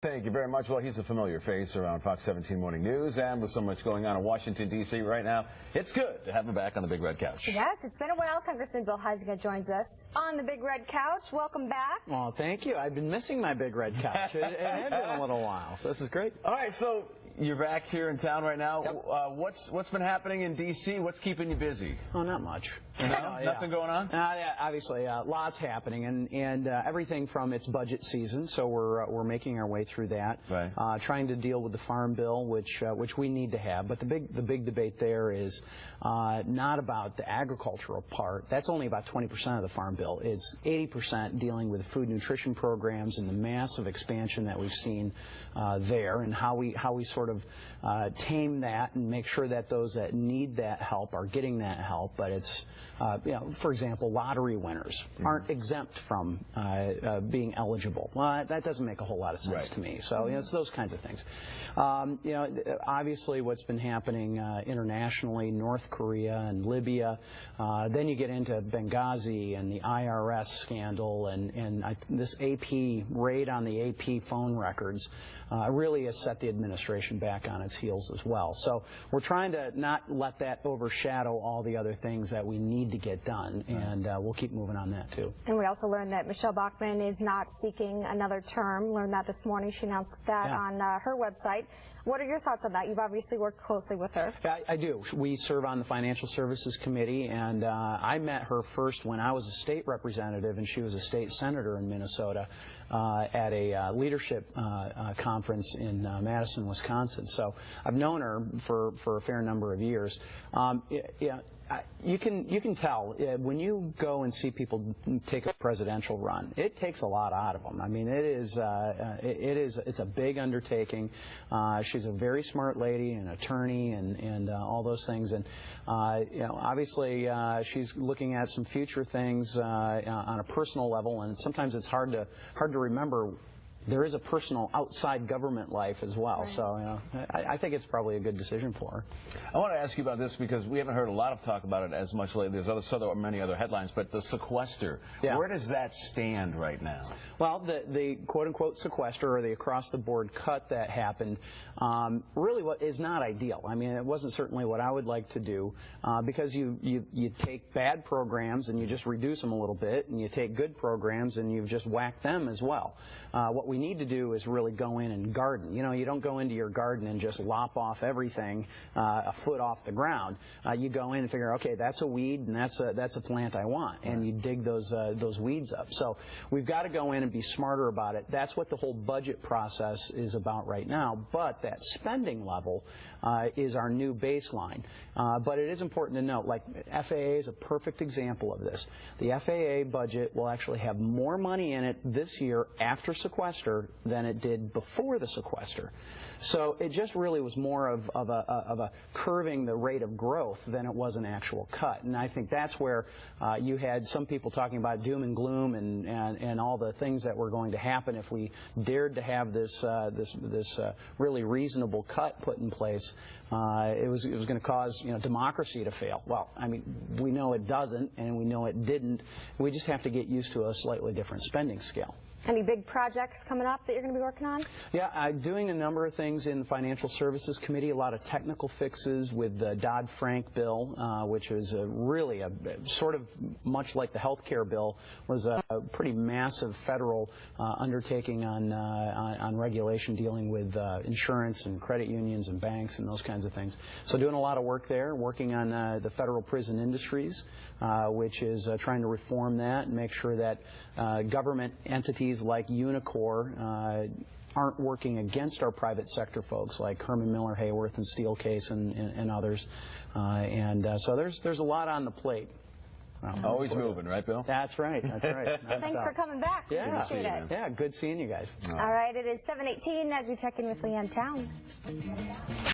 Thank you very much. Well, he's a familiar face around Fox 17 Morning News, and with so much going on in Washington, D.C. right now, it's good to have him back on the Big Red Couch. Yes, it's been a while. Congressman Bill Huizenga joins us on the Big Red Couch. Welcome back. Well, thank you. I've been missing my Big Red Couch. It had been a little while, so this is great. All right, so you're back here in town right now. Yep. What's been happening in D.C.? What's keeping you busy? Oh, not much. No? Nothing going on? Yeah, obviously, lots happening, and everything from its budget season. So we're making our way through that. Right. Trying to deal with the farm bill, which we need to have. But the big debate there is not about the agricultural part. That's only about 20% of the farm bill. It's 80% dealing with food nutrition programs and the massive expansion that we've seen there, and how we sort of tame that and make sure that those that need that help are getting that help. But it's for example, lottery winners aren't exempt from being eligible. Well, that doesn't make a whole lot of sense to me. So it's those kinds of things. Obviously what's been happening internationally, North Korea and Libya, then you get into Benghazi and the IRS scandal, and this AP raid on the AP phone records really has set the administration back on its heels as well. So we're trying to not let that overshadow all the other things that we need to get done, and we'll keep moving on that too. And we also learned that Michelle Bachmann is not seeking another term. Learned that this morning. She announced that on her website. What are your thoughts on that? You've obviously worked closely with her. I do. We serve on the Financial Services Committee, and I met her first when I was a state representative and she was a state senator in Minnesota at a leadership conference in Madison, Wisconsin. So I've known her for a fair number of years. You can tell when you go and see people take a presidential run, it takes a lot out of them. I mean, it's a big undertaking. She's a very smart lady, an attorney, and all those things. And obviously she's looking at some future things on a personal level, and sometimes it's hard to remember. There is a personal outside government life as well, so I think it's probably a good decision for her. I want to ask you about this because we haven't heard a lot of talk about it as much lately. There's many other headlines, but the sequester, where does that stand right now? Well, the quote-unquote sequester, or the across-the-board cut that happened, really is not ideal. I mean, it wasn't certainly what I would like to do, because you take bad programs and you just reduce them a little bit, and you take good programs and you've just whacked them as well. What we need to do is really go in and garden. You don't go into your garden and just lop off everything a foot off the ground. You go in and figure, okay, that's a weed and that's a plant I want, and you dig those weeds up. So we've got to go in and be smarter about it. That's what the whole budget process is about right now. But that spending level is our new baseline. But it is important to note, like FAA is a perfect example of this. The FAA budget will actually have more money in it this year after sequester than it did before the sequester. So it just really was more of a curving the rate of growth than it was an actual cut. And I think that's where you had some people talking about doom and gloom and all the things that were going to happen if we dared to have this really reasonable cut put in place. It was going to cause democracy to fail. Well, I mean, we know it doesn't, and we know it didn't. We just have to get used to a slightly different spending scale. Any big projects coming up that you're going to be working on? Yeah, I'm doing a number of things in the Financial Services Committee, a lot of technical fixes with the Dodd-Frank bill, which is really sort of much like the health care bill, was a pretty massive federal undertaking on regulation dealing with insurance and credit unions and banks and those kinds of things. So doing a lot of work there, working on the federal prison industries, which is trying to reform that and make sure that government entities like Unicor aren't working against our private sector folks like Herman Miller, Hayworth, and Steelcase, and others. So there's a lot on the plate. Always moving, right, Bill? That's right. That's right. Thanks for coming back. Yeah, good to see you. Yeah, good seeing you guys. All right, it is 7:18 as we check in with Leanne Town.